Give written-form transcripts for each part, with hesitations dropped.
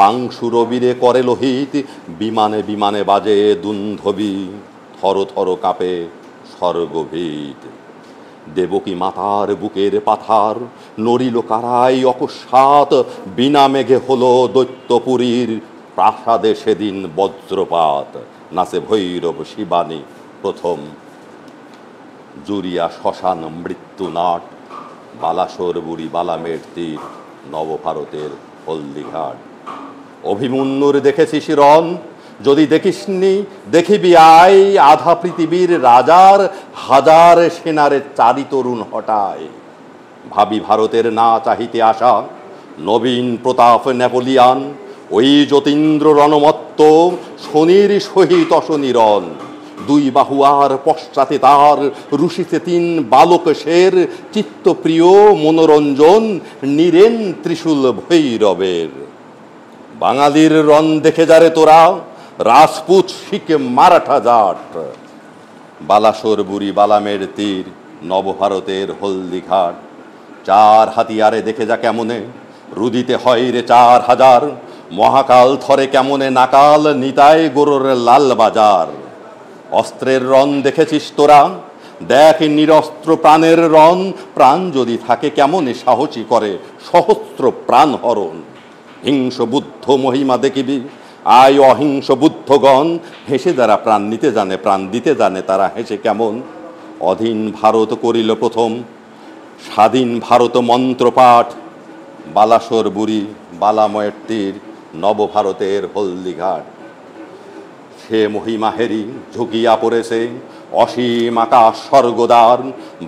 পাংশু রবিরে করে লোহিত, বিমানে বিমানে বাজে দুন্ধবি, থর থর কাঁপে স্বর্গভীত। দেবকী মাতার বুকের পাথার নড়িল কারাই অকস্মাৎ, বিনা মেঘে হলো দৈত্যপুরীর প্রাসাদে সেদিন বজ্রপাত। নাচে ভৈরব শিবানী প্রথম, জুরিয়া শ্মশান মৃত্যু নাট, বালাসোর বুড়ি বালামের তীর, নবভারতের হলদিঘাট। অভিমন্যুর দেখেছিস রণ, যদি দেখিসনি দেখিবি আয়, আধা পৃথিবীর রাজার হাজার সেনারে চারি তরুণ হটায়। ভাবি ভারতের না চাহিতে আসা নবীন প্রতাপ নেপোলিয়ান, ওই যতীন্দ্র রণমত্ত শনির সহিত অশনিরণ। দুই বাহুয়ার পশ্চাতে তার রুষিতে তিন বালক শের, চিত্তপ্রিয় মনোরঞ্জন নীরেন ত্রিশূল ভৈরবের। বাঙালির রণ দেখে যারে তোরা, রাজপুত শিখ মারাঠা জাট। বালাসোর বুড়ি বালামের তীর, নবভারতের হলদিঘাট। চার হাতিয়ারে দেখে যা কেমনে রুদিতে হয় রে 4000, মহাকাল থরে কেমনে নাকাল নিতাই গোরর লাল বাজার। অস্ত্রের রণ দেখেছিস তোরা, দেখ নিরস্ত্র প্রাণের রণ, প্রাণ যদি থাকে কেমনে সাহসী করে সহস্র প্রাণ হরণ। হিংস বুদ্ধ মহিমা দেখিবি আয় অহিংস বুদ্ধগণ, হেসে যারা প্রাণ নিতে জানে প্রাণ দিতে জানে তারা হেসে কেমন। অধীন ভারত করিল প্রথম, স্বাধীন ভারত মন্ত্রপাঠ, বালাসোর বুড়ি বালাময়ের তীর, নবভারতের হলদিঘাট। সে মহিমা হেরি ঝুঁকিয়া পড়েছে অসীম আকাশ স্বর্গদ্বার,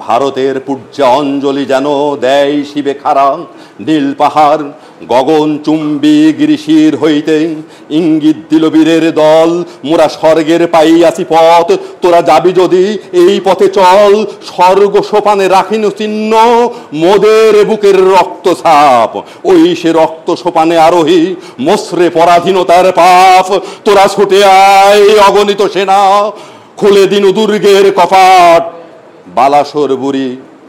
ভারতের পূজ্যা অঞ্জলি যেন দেয় শিবে খাড়া। নীল পাহাড় গগন চুম্বী গিরিশির হইতে ইঙ্গিত দিল বীরের দল, মোরা স্বর্গের পাইয়াছি পথ, তোরা যাবি যদি এই পথে চল। স্বর্গ সোপানে রাখিন চিহ্ন মোদের বুকের রক্ত ছাপ, ওই সে রক্ত সোপানে আরোহী মসরে পরাধীনতার পাপ। তোরা ছুটে আয় অগণিত সেনা, খুলে দিন দুর্গের কপাট। বালাসোর বুড়ি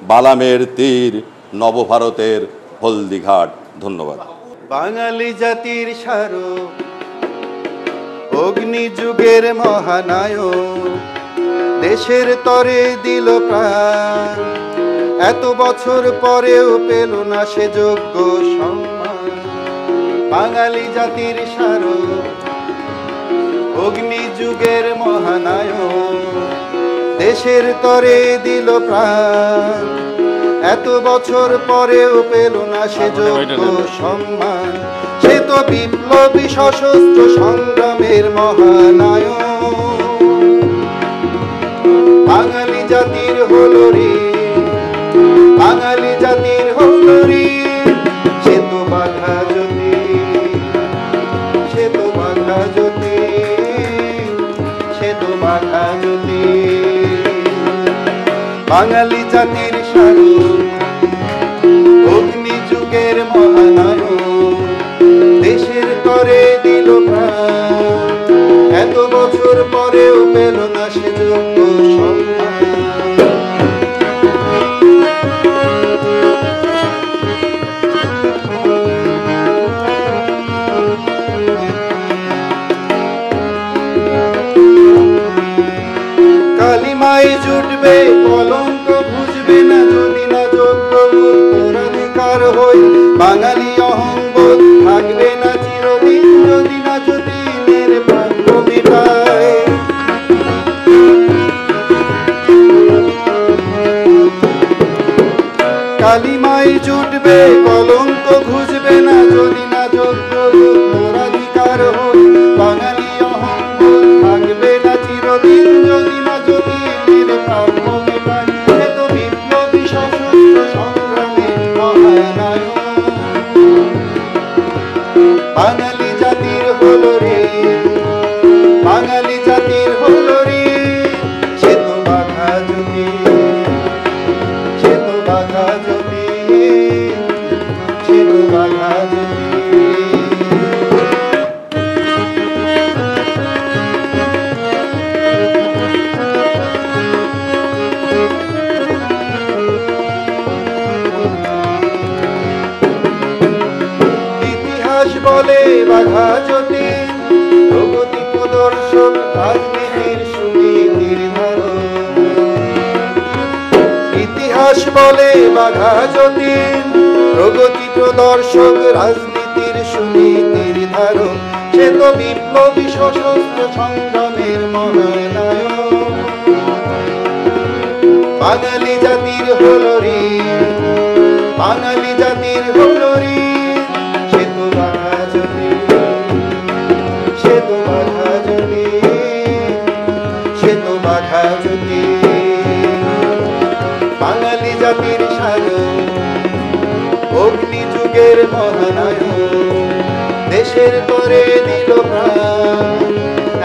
বালামের তীর, নবভারতের হলদিঘাট। ধন্যবাদ। বাঙালি জাতির স্মারক, অগ্নি যুগের মহানায়ক, দেশের তরে দিল প্রাণ, এত বছর পরেও পেল না সে যোগ্য সম্মান। বাঙালি জাতির স্মারক, অগ্নি যুগের মহানায়ক, দেশের তরে দিল প্রাণ, এত বছর পরেও পেল না সে যোগ্য সম্মান। সে তো বিপ্লবী সশস্ত্র সংগ্রামের মহানায়ক, বাঙালি জাতির হলো রে, বাঙালি জাতির হলো রে। সে তো বাঘা জ্যোতি, সে তো বাঘা জ্যোতি, সে তো বাঘা জ্যোতি। বাঙালি জাতির স্মারক, অগ্নি যুগের মহানায়ক, দেশের তরে দিল প্রাণ, এত বছর পরেও পেল না সে যোগ্য সম্মান। কালিমায় জুটবে কলঙ্ক বুঝবে না যদি না যোগ্য উত্তরাধিকার হই। বাঙালি অহংবোধ থাকবে না চিরদিন যদি না যতীনের ভাগ্য মেটায়। কালিমায় জুটবে কলঙ্ক ঘুষবে না যদি না যোগ্য উত্তরাধিকার হই। বাঙালি অহংবোধ থাকবে না চিরদিন যদি না যতীনের ভাগ্য মেটায়। সে তো বিপ্লবী সশস্ত্র সংগ্রামের মহানায়ক, বাঙালি জাতির হলো রে, বাঙালি জাতির হলো রে। সে তো বাঘা জ্যোতি, সে তো বাঘা জ্যোতি, সে তো বাঘা জ্যোতি। বলে বাঘা যতীন, প্রগতি প্রদর্শক রাজনীতির সুনীতির ধারক। ইতিহাস বলে বাঘা যতীন, প্রগতি প্রদর্শক রাজনীতির সুনীতির ধারক। সে তো বিপ্লবী সশস্ত্র সংগ্রামের মহানায়ক। বাঙালি জাতির হলো ঋণ, বাঙালি জাতির হলো ঋণ। সে তো বাঘা যতীন, সে তো বাঘা যতীন, সে তো বাঘা যতীন। বাঙালি জাতির সাধক, অগ্নি যুগের মহানায়ক। দেশের করে দিল প্রাণ,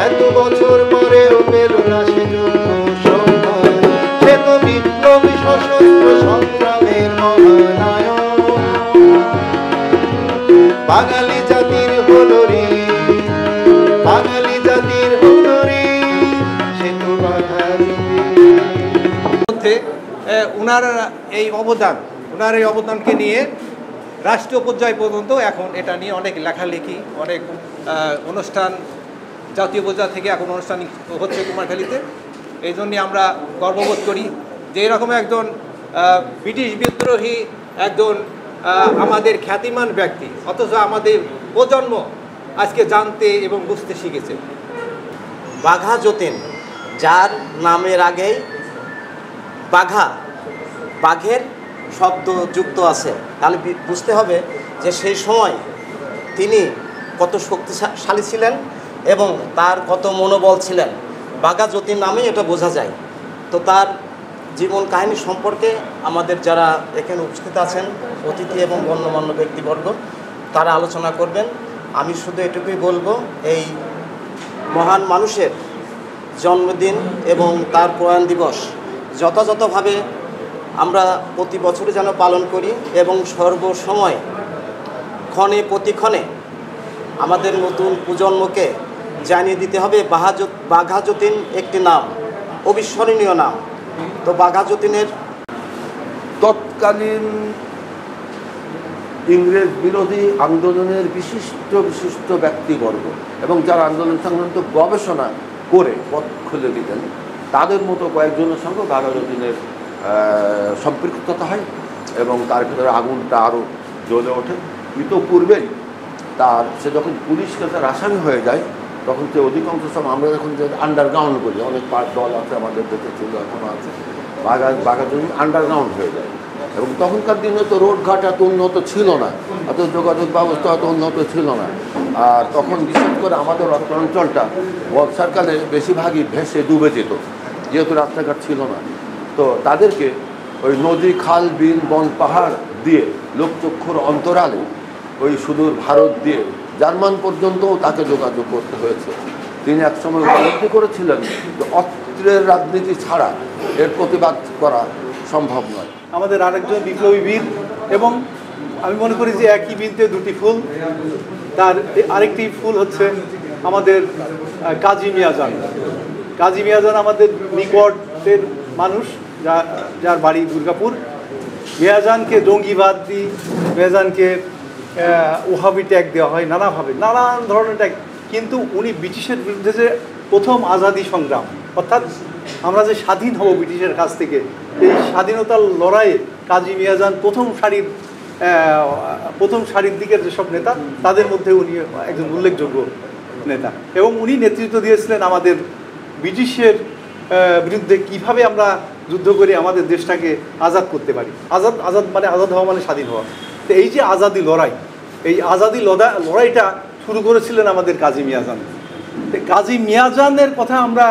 এত বছর পরেও পেল না সে যোগ্য সম্মান। সে তো বিপ্লবী সশস্ত্র সংগ্রামের মহানায়ক। বাঙালি জাতির হলো ঋণ, বাঙালি জাতির হলো ঋণ। সে তো বাঘা মধ্যে ওনার এই অবদানকে নিয়ে রাষ্ট্রীয় পর্যায় পর্যন্ত এখন এটা নিয়ে অনেক লেখালেখি, অনেক অনুষ্ঠান, জাতীয় পর্যায় থেকে এখন অনুষ্ঠান হচ্ছে কুমারখালীতে। এই জন্যে আমরা গর্ববোধ করি যে এরকম একজন ব্রিটিশ বিদ্রোহী, একজন আমাদের খ্যাতিমান ব্যক্তি, অথচ আমাদের প্রজন্ম আজকে জানতে এবং বুঝতে শিখেছে। বাঘা যতীন, যার নামের আগেই বাঘের শব্দ যুক্ত আছে, তাহলে বুঝতে হবে যে সেই সময় তিনি কত শক্তিশালী ছিলেন এবং তার কত মনোবল ছিলেন। বাঘা যতীন নামেই এটা বোঝা যায়। তো তার জীবন কাহিনী সম্পর্কে আমাদের যারা এখানে উপস্থিত আছেন, অতিথি এবং গণ্যমান্য ব্যক্তিবর্গ, তারা আলোচনা করবেন। আমি শুধু এটুকুই বলবো, এই মহান মানুষের জন্মদিন এবং তার প্রয়াণ দিবস যথাযথভাবে আমরা প্রতি বছরে যেন পালন করি এবং সর্বসময় ক্ষণে প্রতিক্ষণে আমাদের নতুন প্রজন্মকে জানিয়ে দিতে হবে বাঘা যতীন একটি নাম, অবিস্মরণীয় নাম। তো বাঘা যতীনের তৎকালীন ইংরেজ বিরোধী আন্দোলনের বিশিষ্ট ব্যক্তিবর্গ এবং যারা আন্দোলন সংক্রান্ত গবেষণা করে পথ খুলে দিতেন, তাদের মতো কয়েকজনের সঙ্গে বাঘা যতীনের সম্পৃক্ততা হয় এবং তার ভিতরে আগুনটা আরও জ্বলে ওঠে। ইতোপূর্বেই সে যখন পুলিশ কাছে আসামি হয়ে যায়, তখন সে অধিকাংশ সময় আমরা যখন যে আন্ডারগ্রাউন্ড করি, অনেক দল আছে আমাদের দেশে ছিল, এখনও আছে, বাঘা যতীন আন্ডারগ্রাউন্ড হয়ে যায়। এবং তখনকার দিনে তো রোডঘাট এত উন্নত ছিল না, এত যোগাযোগ ব্যবস্থা এত উন্নত ছিল না। আর তখন বিশেষ করে আমাদের অঞ্চলটা বর্ষাকালে বেশিরভাগই ভেসে ডুবে যেত, যেহেতু রাস্তাঘাট ছিল না। তো তাদেরকে ওই নদী, খাল, বিল, বন, পাহাড় দিয়ে লোকচক্ষুর অন্তরালে ওই সুদূর ভারত দিয়ে জার্মান পর্যন্তও তাকে যোগাযোগ করতে হয়েছে। তিনি একসময় উপলব্ধি করেছিলেন যে অস্ত্রের রাজনীতি ছাড়া এর প্রতিবাদ করা সম্ভব নয়। আমাদের আরেকজন বিপ্লবী বীর, এবং আমি মনে করি যে একই বীরতে দুটি ফুল। তার আরেকটি ফুল হচ্ছে আমাদের কাজী মিয়াজান। কাজী মিয়াজান আমাদের নিকটের মানুষ, যার বাড়ি দুর্গাপুর। মিয়াজানকে জঙ্গিবাদ দিই, মিয়াজানকে ওহাবি ট্যাগ দেওয়া হয় নানাভাবে, নানান ধরনের ট্যাগ। কিন্তু উনি ব্রিটিশের বিরুদ্ধে যে প্রথম আজাদি সংগ্রাম, অর্থাৎ আমরা যে স্বাধীন হব ব্রিটিশের কাছ থেকে, এই স্বাধীনতার লড়াইয়ে কাজী মিয়াজান প্রথম সারির দিকের যেসব নেতা, তাদের মধ্যে উনি একজন উল্লেখযোগ্য নেতা। এবং উনি নেতৃত্ব দিয়েছিলেন আমাদের ব্রিটিশের বিরুদ্ধে কিভাবে আমরা যুদ্ধ করে আমাদের দেশটাকে আজাদ করতে পারি। আজাদ মানে আজাদ হওয়া মানে স্বাধীন হওয়া। তো এই যে আজাদি লড়াই, এই আজাদি লড়াইটা শুরু করেছিলেন আমাদের কাজী মিয়াজান। কাজী মিয়াজানের কথা আমরা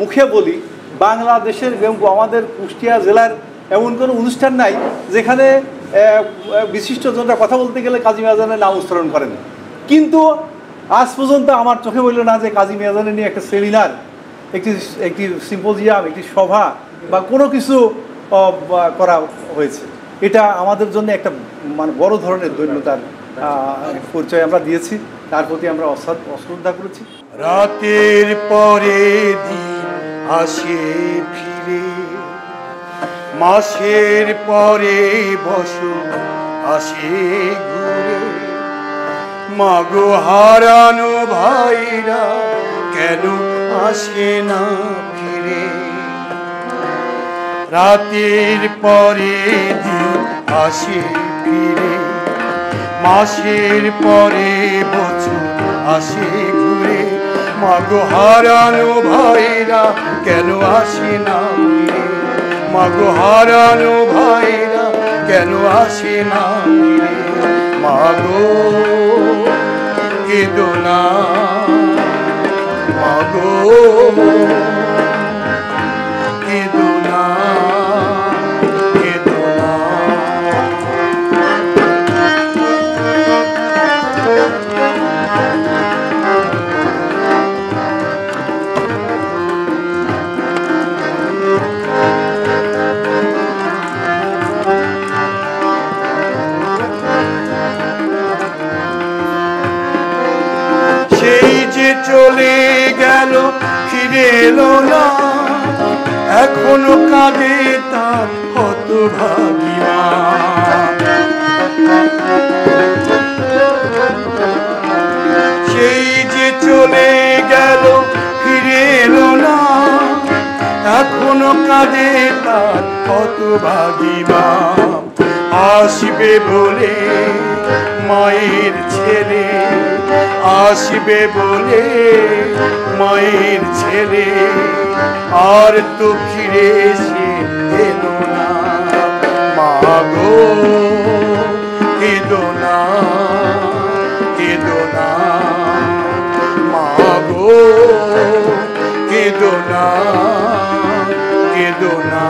মুখে বলি, বাংলাদেশের আমাদের কুষ্টিয়া জেলার এমন কোনো অনুষ্ঠান নাই যেখানে বিশিষ্টজনরা কথা বলতে গেলে কাজী মিয়াজানের নাম উচ্চারণ করেন। কিন্তু আজ পর্যন্ত আমার চোখে বলল না যে কাজী মিয়াজানের নিয়ে একটা সেমিনার, একটি সিম্পোজিয়াম, একটি সভা বা কোনো কিছু করা হয়েছে। এটা আমাদের জন্য একটা মানে বড় ধরনের দৈন্যতার পরিচয় আমরা দিয়েছি, তার প্রতি আমরা অশ্রদ্ধা করেছি। রাতের পরে দিন আসে ফিরে, মাসের পরে বছর আসে ঘুরে, মাগো হারানো ভাইরা কেন আসে না ফিরে। রাতের পরে দিন আসে ফিরে, মাসের পরে বছর আসে ঘুরে। মাগো হারানো ভাইরা কেন আসে না ফিরে, মাগো হারানো ভাইরা কেন আসে না ফিরে। মাগো কেঁদো না, মাগো কেঁদো না, কেঁদো না। চলে গেল ফিরে এলো না, এখনো কাঁদে তার হতভাগী মা। সেই যে চলে গেল ফিরে এলো না, এখনো কাঁদে তার হতভাগী মা। আসবে বলে মায়ের ছেলে, আসবে বলে মায়ের ছেলে, আর তো ফিরে এসে এলো না। মাগো কেঁদো না, কেঁদো না, মাগো কেঁদো না, কেঁদো না।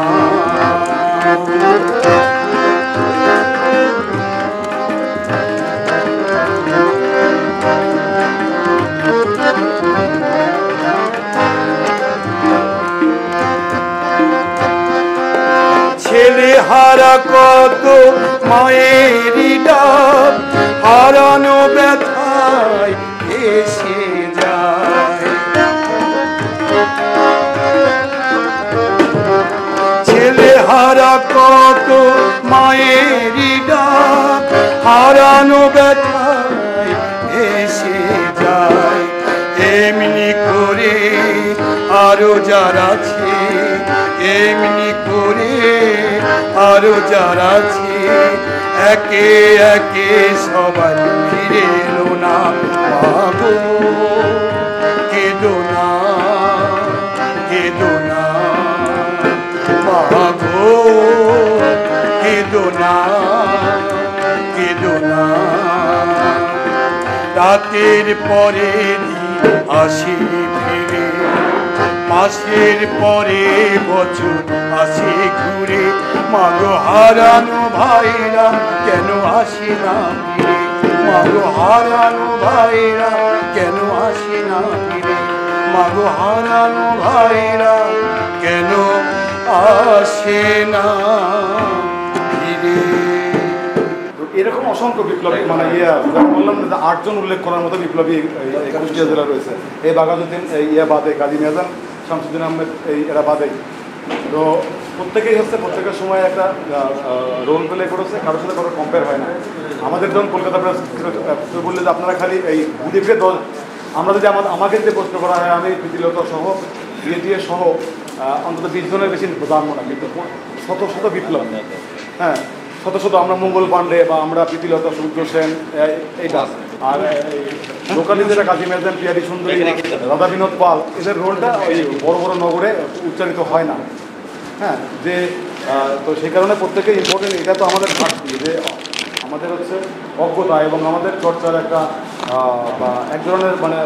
ছেলে হারা কত মায়েরই ডাক, হারানো ব্যথায় এসে যায়। ছেলে হারা কত মায়েরই ডাক, হারানো ব্যথায় এসে যায়। এমনি করে আরো যারা আছে, এমনি করে আরো যারা আছে, একে একে সবাই ফিরে এলো না। মাগো কেঁদো না, কেঁদো না, মাগো কেঁদো না, কেঁদো না। রাতের পরে দিন আসে ফিরে, মাসের পরে বছর আসে ঘুরে। মাগো হারানো ভাইরা কেন আসে না ফিরে, মাগো হারানো ভাইরা কেন আসে না ফিরে, মাগো হারানো ভাইরা কেন আসে না ফিরে। এরকম অসংখ্য বিপ্লবী মানে বললাম না 8 জন উল্লেখ করার মতো বিপ্লবী কুষ্টিয়া জেলা রয়েছে। এই বাঘাযতীন, বাদে কাজী মিয়াজান, শামসুদ্দিন আহমেদ, এরা বাদে। তো প্রত্যেকেই হচ্ছে প্রত্যেকের সময় একটা রোল প্লে করেছে, কারোর সাথে কারোর কম্পেয়ার হয় না। আমাদের যখন কলকাতা প্রেস বললে যে আপনারা খালি এই বুদ্ধিকে আমরা যদি আমাকে যে প্রশ্ন করা হয়, আমি প্রীতিলতা সহ দিয়ে সহ অন্তত 20 জনের বেশি জানবো না, কিন্তু শত শত বিপ্লব, হ্যাঁ শত শত, আমরা মঙ্গল পাণ্ডে বা আমরা প্রীতিলতা, সূর্য সেন, এইটা। আর লোকালি যেটা কাজী মেজান, পিয়ারি সুন্দরী, রাধা বিনোদ পাল, এদের রোলটা ওই বড় বড় নগরে উচ্চারিত হয় না, হ্যাঁ। যে তো সেই কারণে প্রত্যেকে ইম্পর্টেন্ট। এটা তো আমাদের ঘাটতি, যে আমাদের হচ্ছে অজ্ঞতা এবং আমাদের চর্চার একটা বা এক ধরনের মানে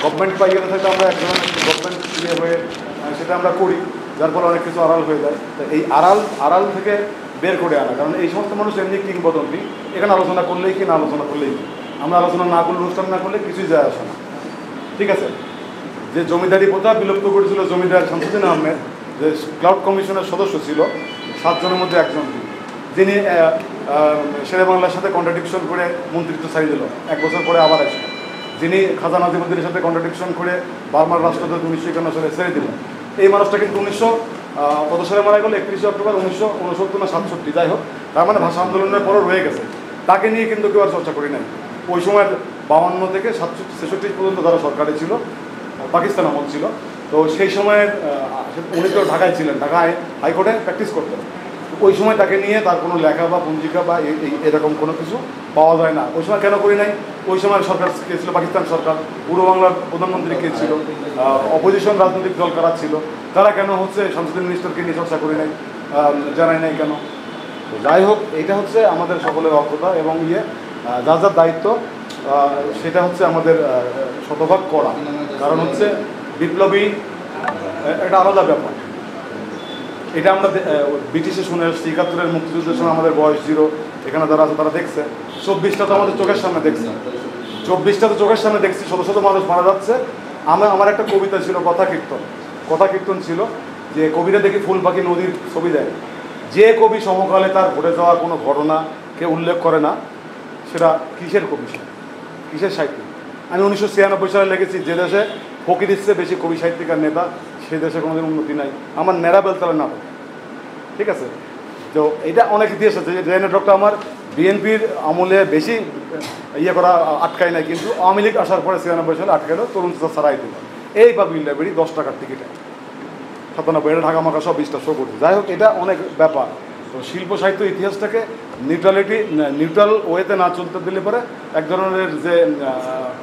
গভর্নমেন্ট বা ইয়েতে থাকলে আমরা এক ধরনের গভর্নমেন্ট ইয়ে হয়ে সেটা আমরা করি, যার ফলে অনেক কিছু আড়াল হয়ে যায়। তো এই আড়াল থেকে বের করে আনা, কারণ এই সমস্ত মানুষ এমনি কিংবদন্তি, এখানে আলোচনা করলেই কি না আলোচনা করলেই কি, আমরা আলোচনা না করলে, অনুষ্ঠান না করলে কিছুই যায় আসে না, ঠিক আছে। যে জমিদারি প্রথা বিলুপ্ত করেছিল জমিদার শামসুদ্দিন আহমেদ, যে ক্লাউড কমিশনের সদস্য ছিল 7 জনের মধ্যে একজন, যিনি শেরে বাংলার সাথে কন্ট্রাডিকশন করে মন্ত্রিত্ব ছাড়িয়ে দিল, 1 বছর পরে আবার আসে। যিনি খাজা নাজিমুদ্দিনের সাথে কন্ট্রাডিকশন করে বার্মার রাষ্ট্রদূত 1951 সালে ছেড়ে দিল। এই মানুষটা কিন্তু 1900 কত সালে মারা গেল, 31 অক্টোবর 1969 না 67, যাই হোক, তার মানে ভাষা আন্দোলনের পরও রয়ে গেছে। তাকে নিয়ে কিন্তু কেউ আর চর্চা করি নাই। ওই সময় 52 থেকে 67 পর্যন্ত তারা সরকারে ছিল, পাকিস্তান আমল ছিল। তো সেই সময়ের উনি তো ঢাকায় ছিলেন, ঢাকায় হাইকোর্টে প্র্যাকটিস করতেন। ওই সময় তাকে নিয়ে তার কোনো লেখা বা পঞ্জিকা বা এরকম কোনো কিছু পাওয়া যায় না। ওই সময় কেন করি নাই? ওই সময় সরকার কে ছিল? পাকিস্তান সরকার। পূর্ব বাংলার প্রধানমন্ত্রী কে ছিল? অপোজিশন রাজনৈতিক দল কারা ছিল? তারা কেন সংসদীয় মিনিস্টারকে নিয়ে চর্চা করি নাই, জানাই নাই কেন? তো যাই হোক, এটা হচ্ছে আমাদের সকলের অজ্ঞতা এবং যার যার দায়িত্ব সেটা হচ্ছে আমাদের শতভাগ করা। কারণ হচ্ছে বিপ্লবী একটা আলাদা ব্যাপার। এটা আমরা ব্রিটিশে শুনে আসছি, 71-এর মুক্তিযুদ্ধের সময় আমাদের বয়স 0, এখানে যারা আছে তারা দেখছে। 24টা তো আমাদের চোখের সামনে দেখছে, 24টা তো চোখের সামনে দেখছি, শত শত মানুষ মারা যাচ্ছে। আমার একটা কবিতা ছিল, কথা কীর্তন ছিল, যে কবিরা দেখি ফুল পাখি নদীর ছবি দেয়। যে কবি সমকালে তার ঘটে যাওয়া কোনো ঘটনাকে উল্লেখ করে না, সেটা কিসের কবি, কিসের সাহিত্যিক? আমি 1996 সালে লিখেছি, যে দেশে ফকিরের চেয়ে বেশি কবি সাহিত্যিক আর নেতা, সেই দেশে কোনোদিন উন্নতি নাই। আমার নেড়া বেলতলার নাটক, ঠিক আছে? তো এটা অনেক ইতিহাস আছে। যে নাটকটা আমার বিএনপির আমলে বেশি করা আটকায় নাই, কিন্তু আওয়ামী লীগ আসার পরে 96 সালে আটকালো, তরুণ ছাড়াই দিল। এই পাবলিক লাইব্রেরি 10 টাকার টিকিটে 97, এটা ঢাকা মাকা সব 20টা শো করছে। যাই হোক, এটা অনেক ব্যাপার। তো শিল্প সাহিত্য ইতিহাসটাকে নিউট্রাল ওয়েতে না চলতে দিলে পরে এক ধরনের যে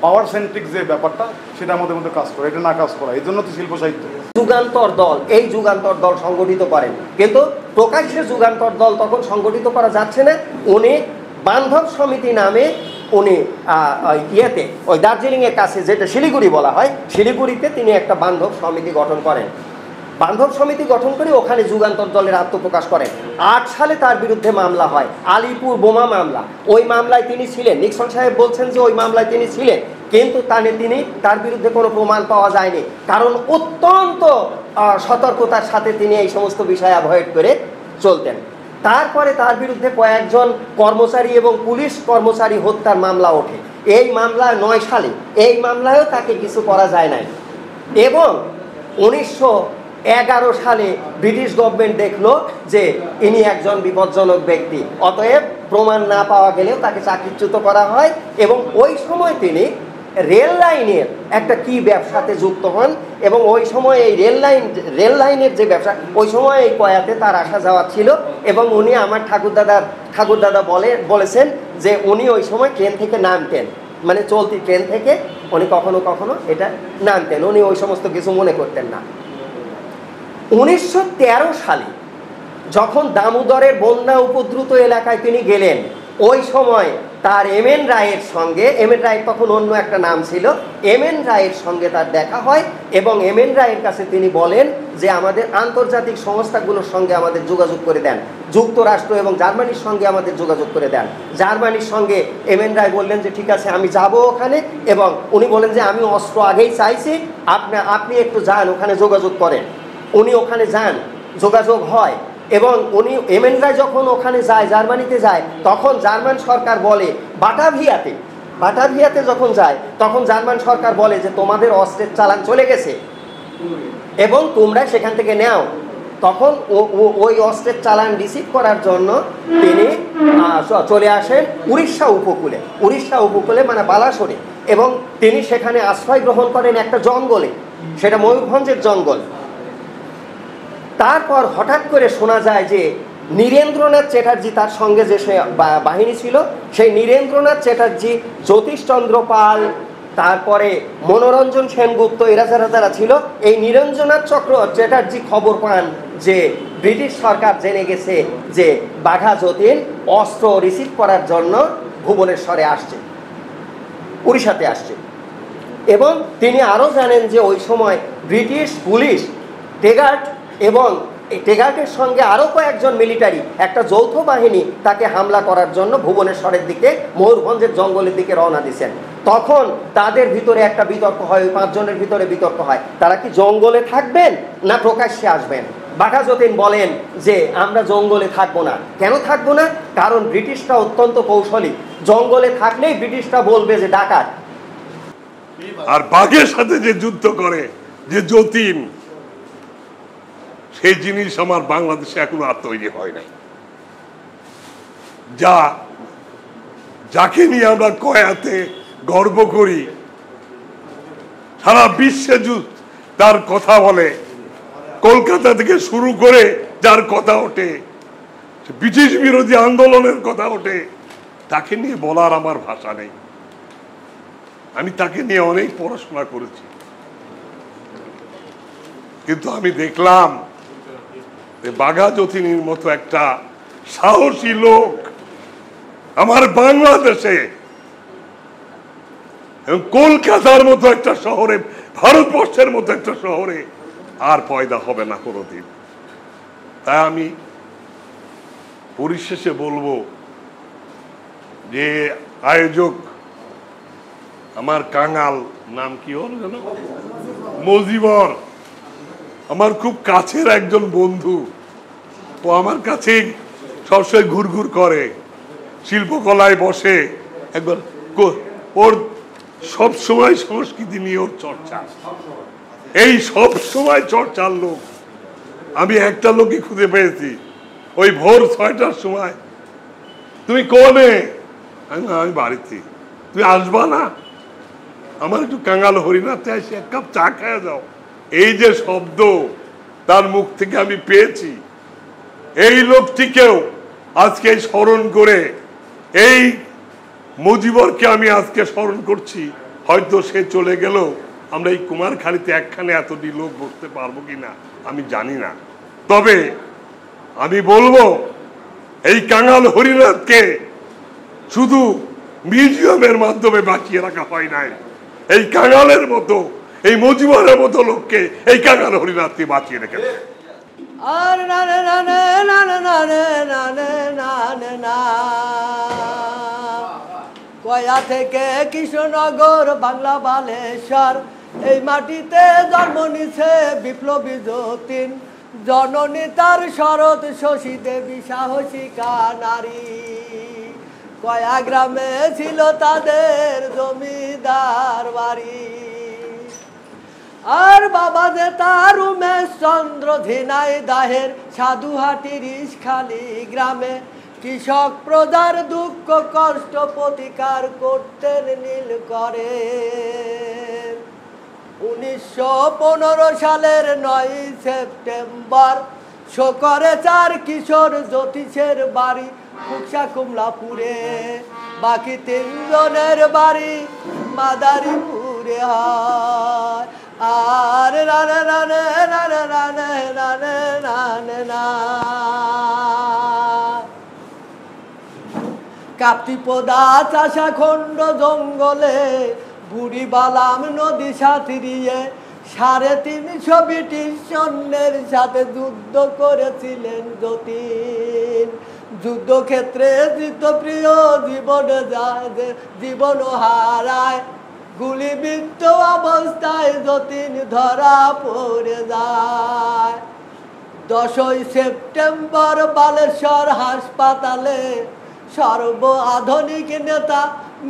পাওয়ার সেন্ট্রিক যে ব্যাপারটা, সেটা আমাদের মধ্যে কাজ করে, এটা না কাজ করা। এই জন্য তো শিল্প সাহিত্য। যুগান্তর দল, এই যুগান্তর দল সংগঠিত করেন, কিন্তু প্রকাশ্যে যুগান্তর দল তখন সংগঠিত করা যাচ্ছে না। উনি বান্ধব সমিতি নামে উনি ওই দার্জিলিংয়ের কাছে, যেটা শিলিগুড়ি বলা হয়, শিলিগুড়িতে তিনি একটা বান্ধব সমিতি গঠন করেন। বান্ধব সমিতি গঠন করে ওখানে যুগান্তর দলের আত্মপ্রকাশ করেন। 8 সালে তার বিরুদ্ধে মামলা হয়, আলিপুর বোমা মামলা। ওই মামলায় তিনি ছিলেন, নিক্সন সাহেব বলছেন যে ওই মামলায় তিনি ছিলেন, কিন্তু তার বিরুদ্ধে কোনো প্রমাণ পাওয়া যায়নি, কারণ অত্যন্ত সতর্কতার সাথে তিনি এই সমস্ত বিষয় অ্যাভয়েড করে চলতেন। তারপরে তার বিরুদ্ধে কয়েকজন কর্মচারী এবং পুলিশ কর্মচারী হত্যার মামলা ওঠে। এই মামলা 9 সালে, এই মামলায়ও তাকে কিছু করা যায় নাই। এবং 1911 সালে ব্রিটিশ গভর্নমেন্ট দেখলো যে ইনি একজন বিপজ্জনক ব্যক্তি, অতএব প্রমাণ না পাওয়া গেলেও তাকে চাকরিচ্যুত করা হয়। এবং ওই সময় তিনি রেল লাইনের একটা কি ব্যবসাতে যুক্ত হন, এবং ওই সময় এই রেল লাইনের যে ব্যবসা, ওই সময় এই কয়াতে তার আসা যাওয়া ছিল। এবং উনি আমার ঠাকুরদাদা বলেছেন যে উনি ওই সময় ট্রেন থেকে নামতেন, মানে চলতি ট্রেন থেকে উনি কখনো কখনো এটা নামতেন, উনি ওই সমস্ত কিছু মনে করতেন না। 1913 সালে যখন দামোদরের বন্যা উপদ্রুত এলাকায় তিনি গেলেন, ওই সময় তার এমএন রায়ের সঙ্গে, এমএন রায়ের তখন অন্য একটা নাম ছিল, এমএন রায়ের সঙ্গে তার দেখা হয়। এবং এমএন রায়ের কাছে তিনি বলেন যে আমাদের আন্তর্জাতিক সংস্থাগুলোর সঙ্গে আমাদের যোগাযোগ করে দেন, যুক্তরাষ্ট্র এবং জার্মানির সঙ্গে আমাদের যোগাযোগ করে দেন। জার্মানির সঙ্গে এমএন রায় বললেন যে ঠিক আছে, আমি যাব ওখানে। এবং উনি বলেন যে আমি অস্ত্র আগেই চাইছি, আপনি একটু যান, ওখানে যোগাযোগ করেন। উনি ওখানে যান, যোগাযোগ হয়। এবং উনি এমএন রায় যখন ওখানে যায়, জার্মানিতে যায়, তখন জার্মান সরকার বলে, বাটাভিয়াতে যখন যায়, তখন জার্মান সরকার বলে যে তোমাদের অস্ত্রের চালান চলে গেছে এবং তোমরা সেখান থেকে নাও। তখন ওই অস্ত্রের চালান রিসিভ করার জন্য তিনি চলে আসেন উড়িষ্যা উপকূলে, মানে বালাসোরে। এবং তিনি সেখানে আশ্রয় গ্রহণ করেন একটা জঙ্গলে, সেটা ময়ূরভঞ্জের জঙ্গল। তারপর হঠাৎ করে শোনা যায় যে নীরেন্দ্রনাথ চ্যাটার্জি, তার সঙ্গে যে বাহিনী ছিল, সেই নীরেন্দ্রনাথ চ্যাটার্জি, জ্যোতিষচন্দ্র পাল, তারপরে মনোরঞ্জন সেনগুপ্ত, এরা যারা ছিল, এই নীরেন্দ্রনাথ চ্যাটার্জি খবর পান যে ব্রিটিশ সরকার জেনে গেছে যে বাঘা যতীন অস্ত্র রিসিভ করার জন্য ভুবনেশ্বরে আসছে, উড়িষ্যাতে আসছে। এবং তিনি আরও জানেন যে ওই সময় ব্রিটিশ পুলিশ, টেগার্ট এবং টেগার্টের সঙ্গে আরও কয়েকজন মিলিটারি, একটা যৌথ বাহিনী তাকে হামলা করার জন্য ভুবনেশ্বরের দিকে, ময়ূরভঞ্জের জঙ্গলের দিকে রওনা দিয়েছেন। তখন তাদের ভিতরে একটা বিতর্ক হয়, ওই 5 জনের ভিতরে বিতর্ক হয়, তারা কি জঙ্গলে থাকবেন না প্রকাশ্যে আসবেন। বাঘা যতীন বলেন যে আমরা জঙ্গলে থাকবো না। কেন থাকবো না? কারণ ব্রিটিশরা অত্যন্ত কৌশলী, জঙ্গলে থাকলেই ব্রিটিশরা বলবে যে ডাকাত। আর বাঘের সাথে যে যুদ্ধ করে যে যতীন, সেই জিনিস আমার বাংলাদেশে এখনো আর তৈরি হয় নাই। যাকে নিয়ে আমরা কয়াতে গর্ব করি, সারা বিশ্বে তার কথা বলে, কলকাতা থেকে শুরু করে যার কথা ওঠে, ব্রিটিশ বিরোধী আন্দোলনের কথা ওঠে, তাকে নিয়ে বলার আমার ভাষা নেই। আমি তাকে নিয়ে অনেক পড়াশোনা করেছি, কিন্তু আমি দেখলাম বাঘা যতীনের মতো একটা সাহসী লোক আমার বাংলাদেশে এবং কলকাতার মতো একটা শহরে, ভারতবর্ষের মতো একটা শহরে আর পয়দা হবে না কোনোদিন। তাই আমি পরিশেষে বলবো যে আয়োজক আমার কাঙাল, নাম কি ওর যেন, মজিবর, আমার খুব কাছের একজন বন্ধু। ও আমার কাছে সবসময় ঘুরঘুর করে, শিল্পকলায় বসে, একবার ওর সব সময় সংস্কৃতি নিয়ে ওর চর্চা, এই সব সময় চর্চার লোক। আমি একটা লোকই খুঁজে পেয়েছি, ওই ভোর 6টার সময়, তুমি কোনে? আমি বাড়িতে। তুমি আসবা না? আমার একটু কাঙাল হরিনাথে এসে এক কাপ চা খেয়ে যাও। এই যে শব্দ তার মুখ থেকে আমি পেয়েছি, এই লোকটিকেও আজকে স্মরণ করে, এই মুজিবরকে আমি আজকে স্মরণ করছি। হয়তো সে চলে গেল, আমরা এই কুমারখালীতে একখানে এতটি লোক বসতে পারবো কিনা আমি জানি না। তবে আমি বলবো, এই কাঙাল হরিনাথকে শুধু মিউজিয়ামের মাধ্যমে বাঁচিয়ে রাখা হয় নাই, এই কাঙালের মতো, এই মুজিবরের মতো লোককে এই কাঙাল হরিনাথকে বাঁচিয়ে রেখেছে। আর নানে নানে নানে নানে নানে নানে না, কয়া থেকে কৃষ্ণনগর বাংলা বালেশ্বর, এই মাটিতে জন্ম নিছে বিপ্লবী যতীন, জননী তার শরৎ শশী দেবী সাহসিকা নারী। কয়া গ্রামে ছিল তাদের জমিদার বাড়ি, আর বাবা যে তার উমেশ চন্দ্র ঝিনাইদহের সাধুহাটির ইশখালী গ্রামে কৃষক প্রজার দুঃখ কষ্ট প্রতিকার করতেন নীল করে। 1915 সালের 9 সেপ্টেম্বর শোকরে 4 কিশোর জ্যোতিষের বাড়ি কুকসা কুমলাপুরে, বাকি 3 জনের বাড়ি মাদারীপুরে হয়। আর রানে রানে রানে রানে রানে রানে না, কাপ্তিপদা চাষা খণ্ড জঙ্গলে বুড়ি বালাম নদী সাঁতরিয়ে 350 ব্রিটিশ সৈন্যের সাথে যুদ্ধ করেছিলেন যতীন। যুদ্ধক্ষেত্রে জিতপ্রিয় জীবনে যায়, জীবন হারায়, গুলিবিদ্ধ অবস্থায় যতীন ধরা পড়ে যায়। 10 সেপ্টেম্বর বালেশ্বর হাসপাতালে সর্ব আধুনিক নেতা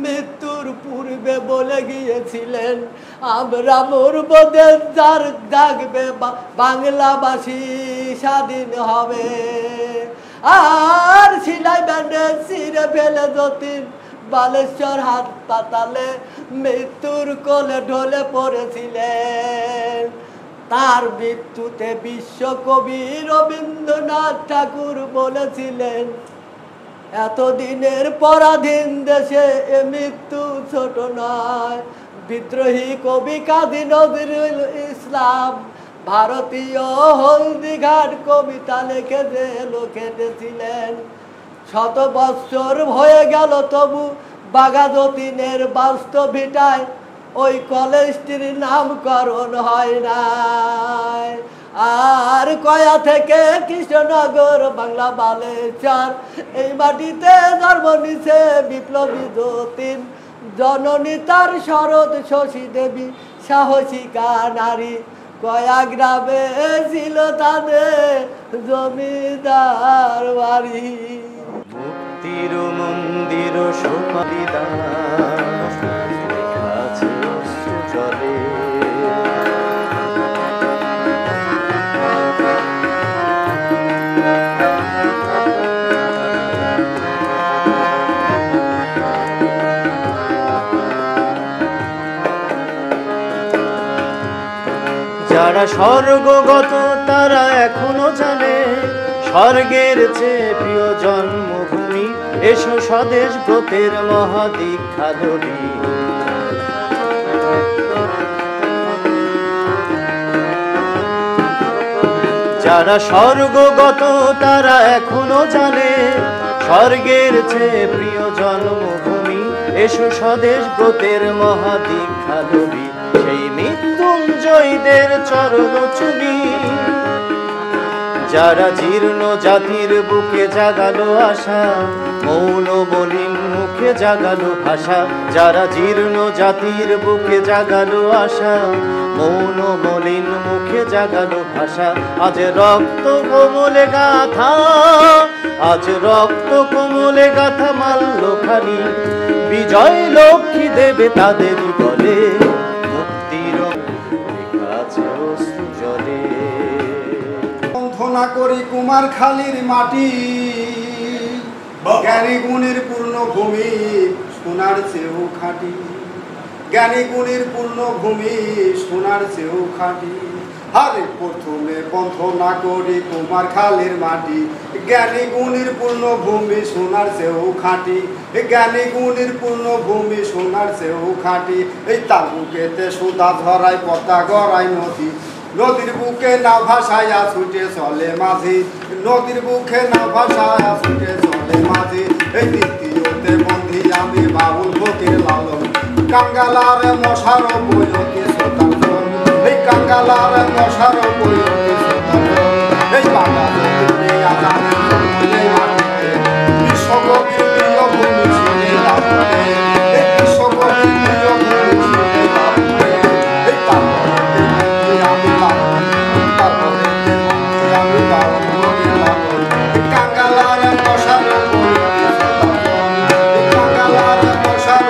মৃত্যুর পূর্বে বলে গিয়েছিলেন, আমরা মরব দেশ যার জাগবে বাংলাবাসী স্বাধীন হবে। আর সিলাই ব্যান্ডেজ ছিঁড়ে ফেলে যতীন বালেশ্বর হাসপাতালে মৃত্যুর কোলে ঢলে পড়েছিলেন। তার মৃত্যুতে বিশ্বকবি রবীন্দ্রনাথ ঠাকুর বলেছিলেন, এতদিনের পরাধীন দেশে এ মৃত্যু ছোট নয়। বিদ্রোহী কবি কাজী নজরুল ইসলাম ভারতীয় হলদিঘাট কবিতা লিখে জেল খেটেছিলেন। 100 বৎসর হয়ে গেল তবু বাঘা যতীনের বাস্তব ভিটায় ওই কলেজটির নামকরণ হয় নাই। আর কয়া থেকে কৃষ্ণনগর বাংলা বালেশ্বর, এই মাটিতে জন্ম নিছে বিপ্লবী যতীন, জননী তার শরৎ শশী দেবী সাহসিকা নারী। কয়া গ্রামে ছিল তাদের জমিদার বাড়ি। মুক্তির মন্দির সুপারিদাস আছে জলে, যারা স্বর্গগত তারা এখনো জানে স্বর্গের চেয়ে প্রিয় জন্মভূমি, এসো স্বদেশ ব্রতের মহাদীক্ষা ধরি। যারা স্বর্গগত তারা এখনো জানে স্বর্গের চেয়ে প্রিয় জন্মভূমি, এসো স্বদেশ ব্রতের মহাদীক্ষা ধরি। সেই মৃত্যুঞ্জয়ীদের চরণ চুমি, যারা জীর্ণ জাতির বুকে জাগালো আশা, মৌন মলিন মুখে জাগালো ভাষা। যারা জীর্ণ জাতির বুকে জাগালো আশা, মৌন মলিন মুখে জাগালো ভাষা। আজ রক্ত কোমলে গাথা, আজ রক্ত কোমলে গাথা মাল্য খানি, বিজয় লক্ষ্মী দেবে তাদের বলে, মুক্তির লেখা আছে অশ্রু জলে। বন্ধনা করি কুমার খালির মাটি, জ্ঞানী গুণের পূর্ণ ভূমি, সোনার চেয়েও খাঁটি। জ্ঞানী গুণের পূর্ণ ভূমি, সোনার চেয়েও খাঁটি। আরে প্রথমে বন্ধনা করি কুমার খালির মাটি, জ্ঞানী গুণের পূর্ণ ভূমি, সোনার চেয়েও খাঁটি। জ্ঞানী গুণের পূর্ণ ভূমি, সোনার চেয়েও খাঁটি। এই তার বুকেতে সুদা ধরায় পদ্মা গড়ায় নদী, নদীর বুকে না ভাসায়া ছুটে চলে মাঝি, নদীর বুকে না ভাসায়া ছুটে চলে মাঝি। এই দ্বিতীয়তে বন্ধি আমি বাউল ফকির লালন, কাঙ্গালার মশার বয়তি শ্রোতাগণ, এই কাঙ্গালার মশার বয়তি শ্রোতাগণ। এই বাংলাদেশের মেয়া জানে মাটিতে, বিশ্বকবির প্রিয় ভূমি ছিলে লাভে, এই বিশ্বকবির প্রিয় ভূমি ছিলে লাভে। এই তারপরে আমি কাঙ্গালার মশার কাঙ্গালার মশার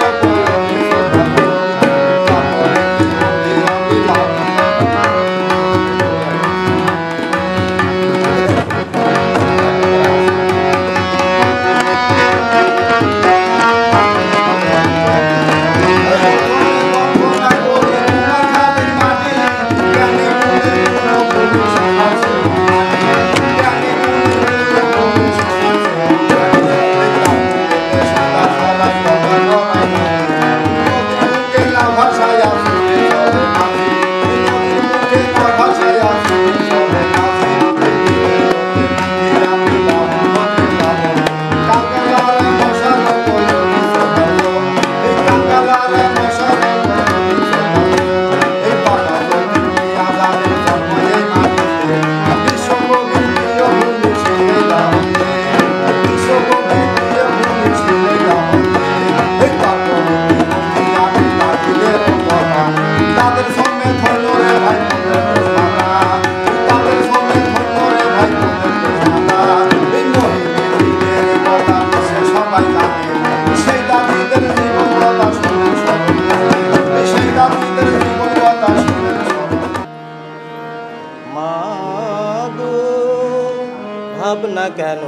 ভাবনা কেন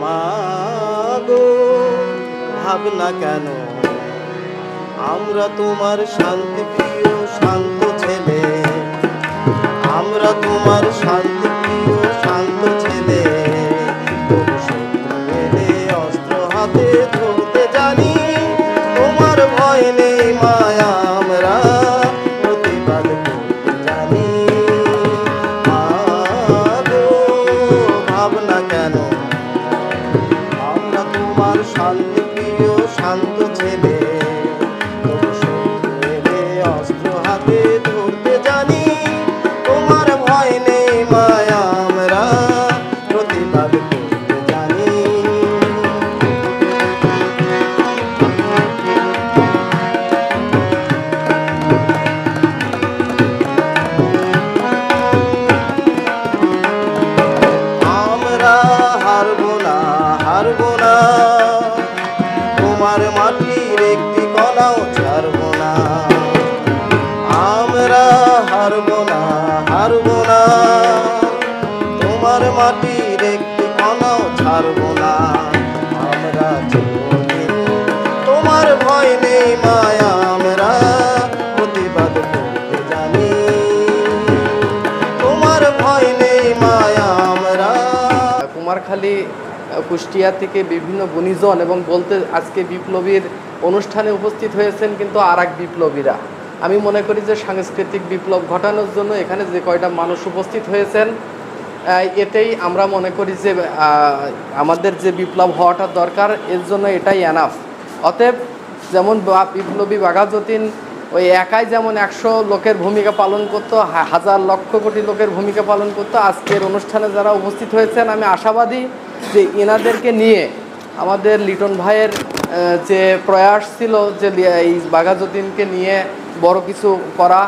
মাগো, ভাবনা কেন? আমরা তোমার শান্তি প্রিয় শান্ত ছেলে, আমরা তোমার শান্তি প্রিয় শান্ত ছেলে। শত্রু এলে অস্ত্র হাতে ধরতে জানি, তোমার ভয় নেই মায়া, আমরা প্রতিবাদ করতে জানি। ভাবনা কেন? আমরা তোমার শান্তি প্রিয় শান্ত ছেলে, শত্রু এলে অস্ত্র হাতে ধরতে জানি, তোমার ভয় নেই মায়া। কুষ্টিয়া থেকে বিভিন্ন গুণীজন এবং বলতে আজকে বিপ্লবীর অনুষ্ঠানে উপস্থিত হয়েছেন কিন্তু আর এক বিপ্লবীরা। আমি মনে করি যে সাংস্কৃতিক বিপ্লব ঘটানোর জন্য এখানে যে কয়টা মানুষ উপস্থিত হয়েছেন এটাই আমরা মনে করি যে আমাদের যে বিপ্লব হওয়াটা দরকার, এর জন্য এটাই এনাফ। অতএব যেমন বিপ্লবী বাঘা যতীন ওই একাই যেমন 100 লোকের ভূমিকা পালন করতো, হাজার লক্ষ কোটি লোকের ভূমিকা পালন করতো, আজকের অনুষ্ঠানে যারা উপস্থিত হয়েছেন আমি আশাবাদী যে এনাদেরকে নিয়ে আমাদের লিটন ভাইয়ের যে প্রয়াস ছিল যে এই বাঘা যতীনকে নিয়ে বড় কিছু করা,